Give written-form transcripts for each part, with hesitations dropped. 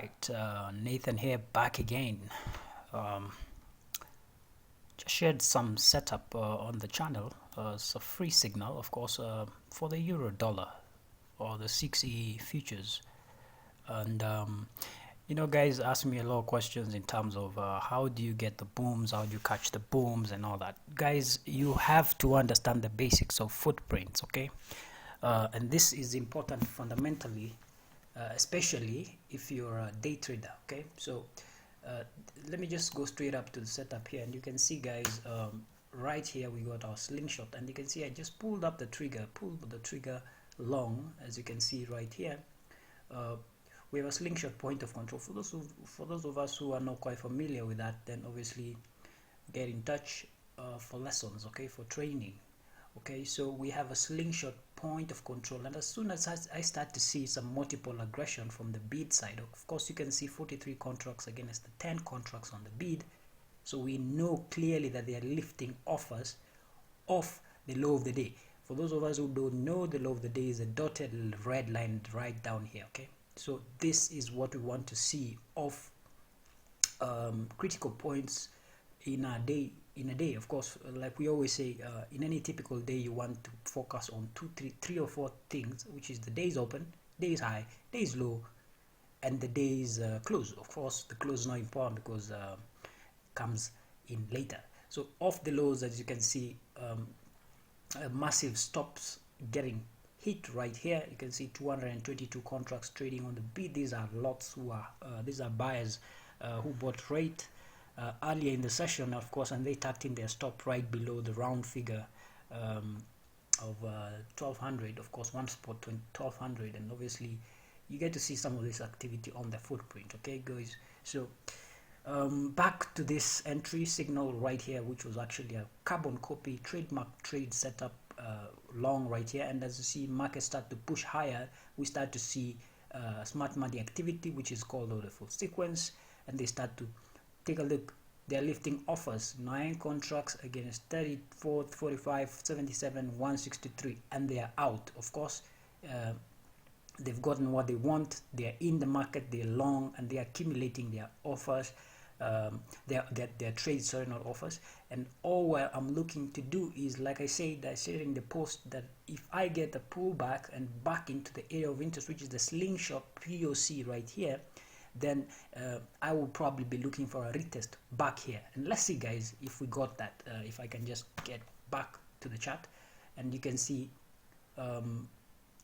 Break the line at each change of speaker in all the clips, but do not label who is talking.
Right, Nathan here, back again. Um, just shared some setup on the channel. It's a free signal, of course, for the euro dollar or the 6E futures. And guys ask me a lot of questions in terms of how do you get the booms, how do you catch the booms, and all that. Guys, you have to understand the basics of footprints, okay? And this is important fundamentally, especially if you're a day trader. Okay, so let me just go straight up to the setup here, and you can see, guys, right here we got our slingshot, and you can see I just pulled the trigger long, as you can see right here. We have a slingshot point of control. For those of us who are not quite familiar with that, then obviously get in touch for lessons, okay, for training. Okay, so we have a slingshot point of control, and as soon as I start to see some multiple aggression from the bid side, of course you can see 43 contracts against the 10 contracts on the bid, so we know clearly that they are lifting offers off the low of the day. For those of us who don't know, the low of the day is a dotted red line right down here. Okay, so this is what we want to see of critical points in a day. Of course, like we always say, in any typical day you want to focus on three or four things, which is the day's open, day's high, day's low, and the day's close. Of course, the close is not important because comes in later. So off the lows, as you can see, massive stops getting hit right here. You can see 222 contracts trading on the bid. These are lots who are these are buyers who bought rate earlier in the session, of course, and they tapped in their stop right below the round figure of 1200. Of course, one spot 1200, and obviously you get to see some of this activity on the footprint. Okay, guys, so back to this entry signal right here, which was actually a carbon copy trademark trade setup long right here, and as you see markets start to push higher, we start to see smart money activity, which is called Orderflow sequence, and they start to take a look. They're lifting offers, 9 contracts against 34, 45, 77, 163, and they are out. Of course, they've gotten what they want. They are in the market, they're long, and they're accumulating their offers, their trades, sorry, not offers. And all what I'm looking to do is, like I said in the post, that if I get a pullback and back into the area of interest, which is the slingshot POC right here, then I will probably be looking for a retest back here. And let's see, guys, if we got that. If I can just get back to the chart, and you can see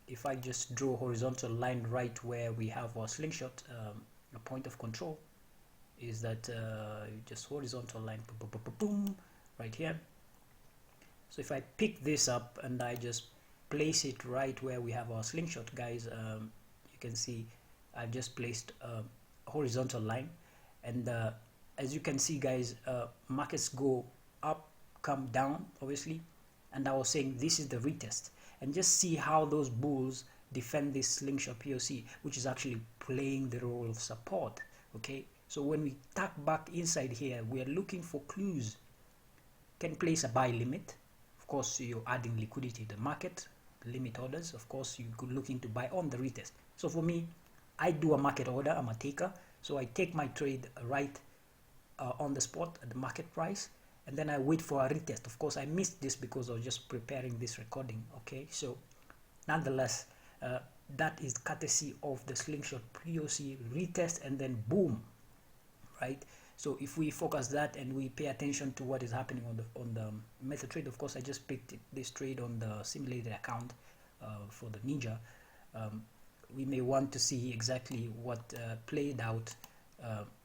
if I just draw a horizontal line right where we have our slingshot, a point of control is that just horizontal line, boom, boom, boom, boom, right here. So if I pick this up and I just place it right where we have our slingshot, guys, you can see I've just placed a horizontal line, and as you can see, guys, markets go up, come down, obviously, and I was saying this is the retest, and just see how those bulls defend this slingshot POC, which is actually playing the role of support. Okay, so when we tap back inside here, we are looking for clues. Can place a buy limit. Of course, you're adding liquidity to the market, limit orders. Of course, you could look into buy on the retest. So for me, I do a market order. I'm a taker, so I take my trade right on the spot at the market price, and then I wait for a retest. Of course, I missed this because I was just preparing this recording. Okay, so nonetheless, that is courtesy of the slingshot POC retest, and then boom, right? So if we focus that and we pay attention to what is happening on the method trade, of course, I just picked this trade on the simulated account for the Ninja. We may want to see exactly what played out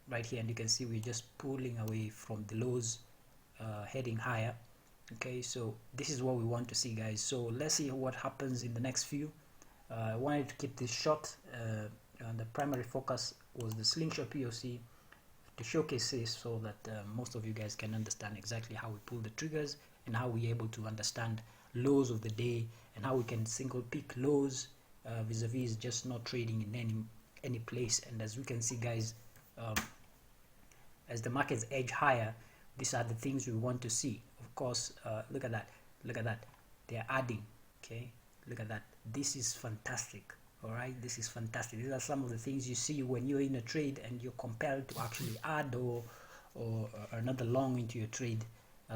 right here, and you can see we're just pulling away from the lows, heading higher. Okay, so this is what we want to see, guys. So let's see what happens in the next few. I wanted to keep this short, and the primary focus was the slingshot POC to showcase this, so that most of you guys can understand exactly how we pull the triggers and how we're able to understand lows of the day, and how we can single pick lows vis-a-vis just not trading in any place. And as we can see, guys, as the markets edge higher, these are the things we want to see. Of course, look at that, they are adding. Okay, look at that, this is fantastic. All right, this is fantastic. These are some of the things you see when you're in a trade and you're compelled to actually add or another long into your trade.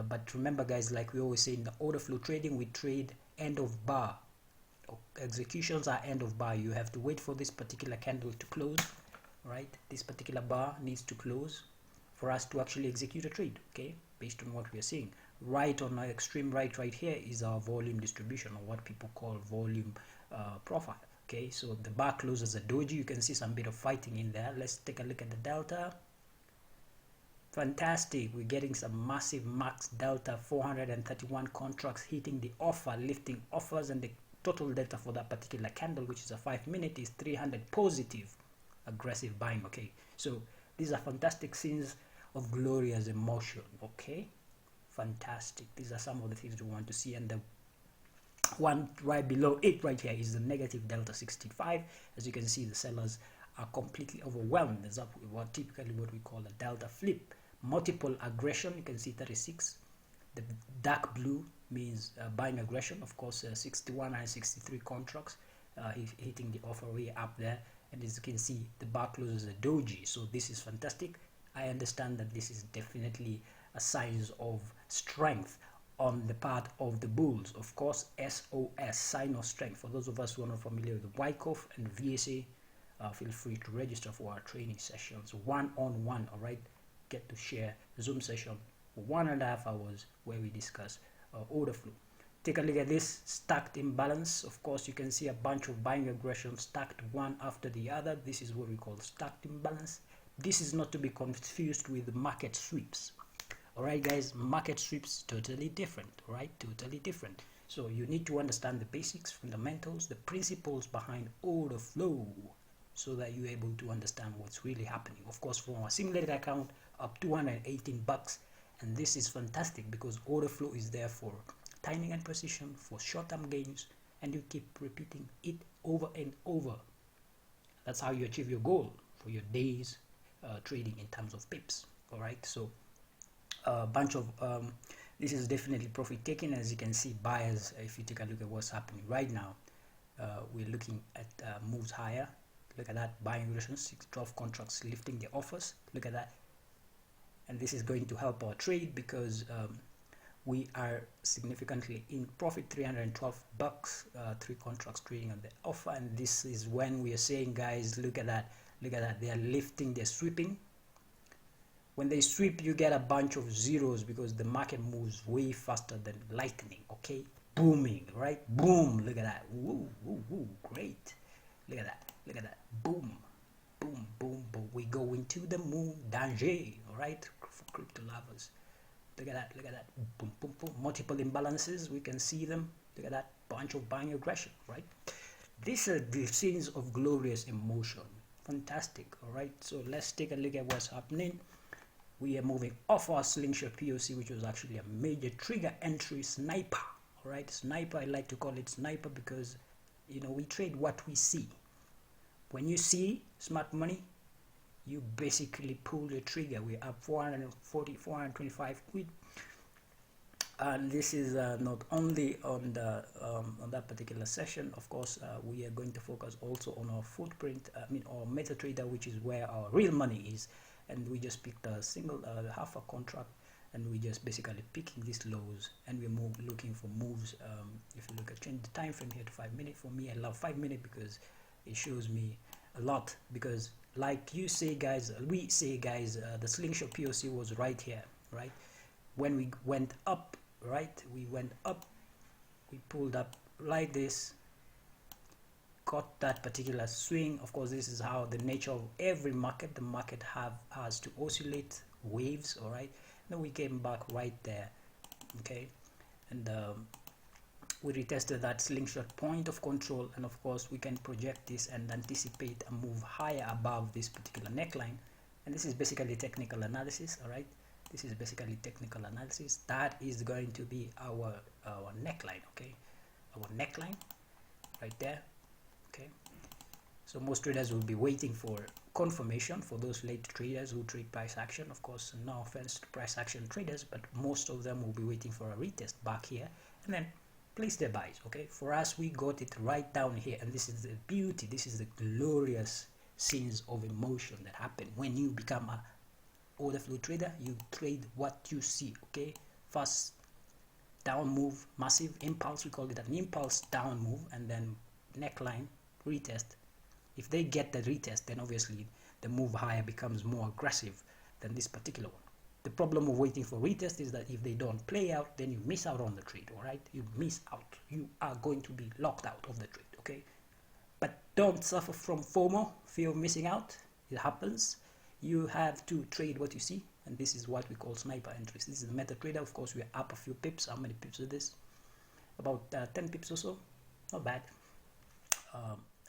But remember, guys, like we always say in the order flow trading, we trade end of bar. Executions are end of bar. You have to wait for this particular candle to close. Right, this particular bar needs to close for us to actually execute a trade, okay, based on what we are seeing. Right on our extreme right here is our volume distribution, or what people call volume profile. Okay, so the bar closes a doji. You can see some bit of fighting in there. Let's take a look at the delta. Fantastic, we're getting some massive max delta, 431 contracts hitting the offer, lifting offers, and the total delta for that particular candle, which is a 5-minute, is 300 positive aggressive buying. Okay, so these are fantastic scenes of glorious emotion. Okay, fantastic. These are some of the things we want to see, and the one right below it right here is the negative delta 65. As you can see, the sellers are completely overwhelmed. There's up what typically what we call a delta flip. Multiple aggression, you can see 36. The dark blue means buying aggression, of course. 61 and 63 contracts hitting the offer way up there, and as you can see, the bar closes a doji. So this is fantastic. I understand that this is definitely a sign of strength on the part of the bulls. Of course, SOS, sign of strength. For those of us who are not familiar with Wyckoff and VSA, feel free to register for our training sessions one-on-one. All right, get to share Zoom session for 1.5 hours where we discuss order flow. Take a look at this stacked imbalance. Of course, you can see a bunch of buying aggression stacked one after the other. This is what we call stacked imbalance. This is not to be confused with market sweeps. All right, guys, market sweeps totally different. All right, totally different. So you need to understand the basics, fundamentals, the principles behind order flow, so that you're able to understand what's really happening. Of course, from a simulated account up $218, and this is fantastic because order flow is there for timing and precision, for short-term gains, and you keep repeating it over and over. That's how you achieve your goal for your days trading in terms of pips. All right, so a bunch of this is definitely profit taking. As you can see, buyers, if you take a look at what's happening right now, we're looking at moves higher. Look at that, buying aggression, 12 contracts lifting the offers. Look at that, and this is going to help our trade because we are significantly in profit, $312, 3 contracts trading on the offer. And this is when we are saying, guys, look at that, they are lifting, they're sweeping. When they sweep, you get a bunch of zeros because the market moves way faster than lightning. Okay, booming, right? Boom, look at that. Woo, woo, woo, great. Look at that, boom, boom, boom, boom. We go into the moon, danger. All right, for crypto lovers. Look at that, boom, boom, boom. Multiple imbalances, we can see them. Look at that, bunch of buying aggression, right? These are the scenes of glorious emotion. Fantastic. All right, so let's take a look at what's happening. We are moving off our slingshot POC, which was actually a major trigger entry sniper. All right, sniper, I like to call it sniper because, you know, we trade what we see. When you see smart money, you basically pull the trigger. We're up 440, 425 quid, and this is not only on the on that particular session. Of course, we are going to focus also on our footprint. Our MetaTrader, which is where our real money is, and we just picked a single half a contract, and we just basically picking these lows, and we're looking for moves. If you look at change the time frame here to 5 minutes, for me, I love 5 minutes because it shows me a lot. Because like you say, guys, we say, guys, the slingshot POC was right here, right? When we went up, right? We went up, we pulled up like this, got that particular swing. Of course, this is how the nature of every market, the market has to oscillate waves. All right, then we came back right there, okay, and we retested that slingshot point of control, and of course we can project this and anticipate a move higher above this particular neckline. And this is basically technical analysis. All right, this is basically technical analysis. That is going to be our neckline, okay, our neckline right there. Okay, so most traders will be waiting for confirmation. For those late traders who trade price action, of course, no offense to price action traders, but most of them will be waiting for a retest back here, and then place their buys. Okay, for us, we got it right down here, and this is the beauty, this is the glorious scenes of emotion that happen when you become a order flow trader. You trade what you see. Okay, first down move, massive impulse, we call it an impulse down move, and then neckline retest. If they get the retest, then obviously the move higher becomes more aggressive than this particular one. The problem of waiting for retest is that if they don't play out, then you miss out on the trade. All right, you miss out, you are going to be locked out of the trade. Okay, but don't suffer from FOMO, fear of missing out. It happens. You have to trade what you see, and this is what we call sniper entries. This is the meta trader. Of course, we are up a few pips. How many pips is this? About 10 pips or so. Not bad.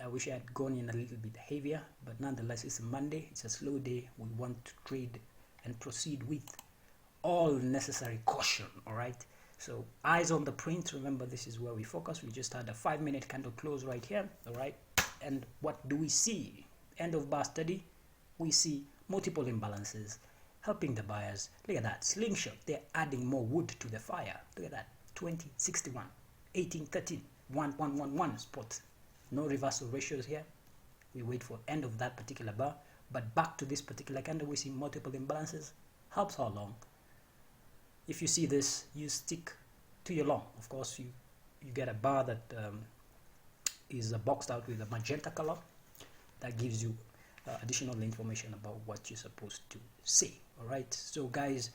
I wish I had gone in a little bit heavier, but nonetheless, it's a Monday. It's a slow day. We want to trade and proceed with all necessary caution. All right. So eyes on the print. Remember, this is where we focus. We just had a 5-minute candle close right here. All right. And what do we see? End of bar study. We see multiple imbalances helping the buyers. Look at that slingshot. They're adding more wood to the fire. Look at that. 20, 61, 18, 13, 1, 1, 1, 1 spot. No reversal ratios here. We wait for end of that particular bar. But back to this particular candle, we see multiple imbalances. Helps how long? If you see this, you stick to your long. Of course, you get a bar that is boxed out with a magenta color. That gives you additional information about what you're supposed to say. All right. So guys,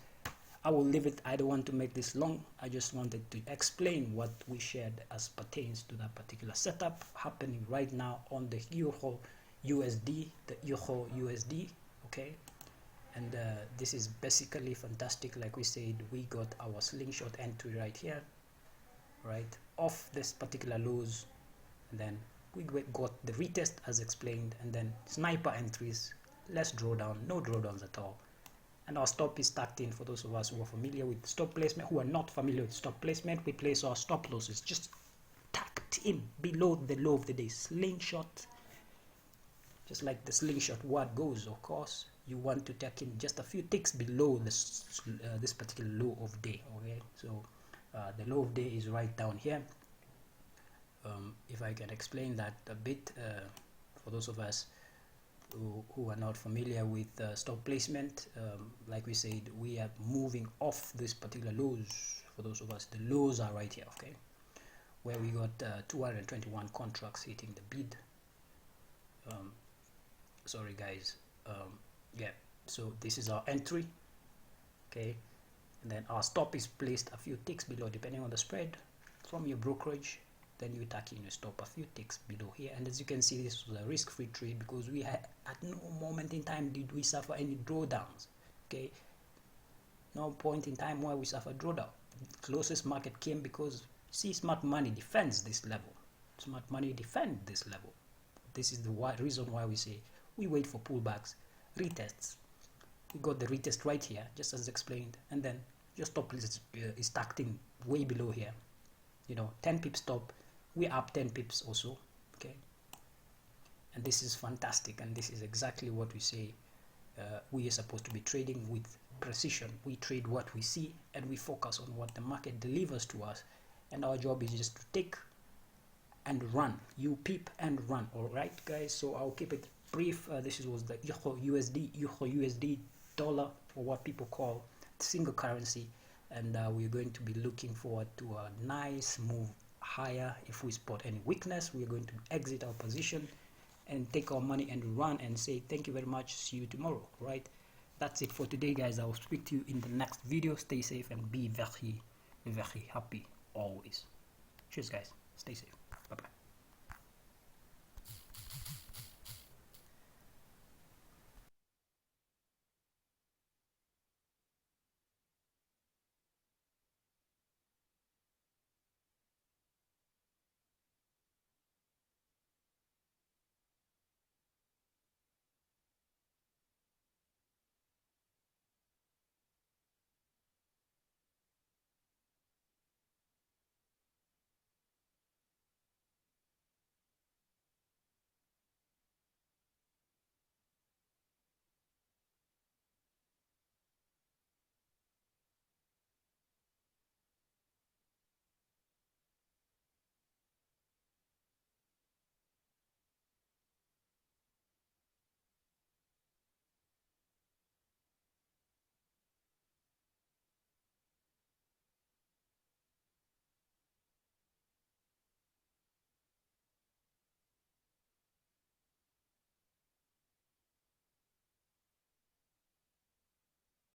I will leave it. I don't want to make this long. I just wanted to explain what we shared as pertains to that particular setup happening right now on the Euro USD, the Euro USD. Okay, and this is basically fantastic. Like we said, we got our slingshot entry right here, right off this particular lows, and then we got the retest as explained, and then sniper entries, less drawdown, no drawdowns at all. And our stop is tucked in. For those of us who are familiar with stop placement, who are not familiar with stop placement, we place our stop losses just tucked in below the low of the day. Slingshot, just like the slingshot word goes, of course, you want to tuck in just a few ticks below this particular low of day. Okay, so the low of day is right down here. If I can explain that a bit for those of us who are not familiar with stop placement, like we said, we are moving off this particular lows. For those of us, the lows are right here, okay, where we got 221 contracts hitting the bid. Sorry guys, yeah, so this is our entry, okay, and then our stop is placed a few ticks below depending on the spread from your brokerage. Then you tack in your stop a few ticks below here, and as you can see, this was a risk-free trade because we had at no moment in time did we suffer any drawdowns. Okay, no point in time where we suffered drawdown. The closest market came because see, smart money defends this level. Smart money defend this level. This is the reason why we say we wait for pullbacks, retests. We got the retest right here, just as explained, and then your stop is tucked in way below here. You know, 10 pip stop. We're up 10 pips also, okay, and this is fantastic, and this is exactly what we say we are supposed to be trading with precision. We trade what we see, and we focus on what the market delivers to us, and our job is just to take and run. You peep and run. All right guys, so I'll keep it brief. This was the Euro USD dollar, or what people call single currency, and we're going to be looking forward to a nice move higher. If we spot any weakness, we're going to exit our position and take our money and run and say thank you very much, see you tomorrow. Right, that's it for today guys. I will speak to you in the next video. Stay safe and be very happy always. Cheers guys, stay safe, bye bye.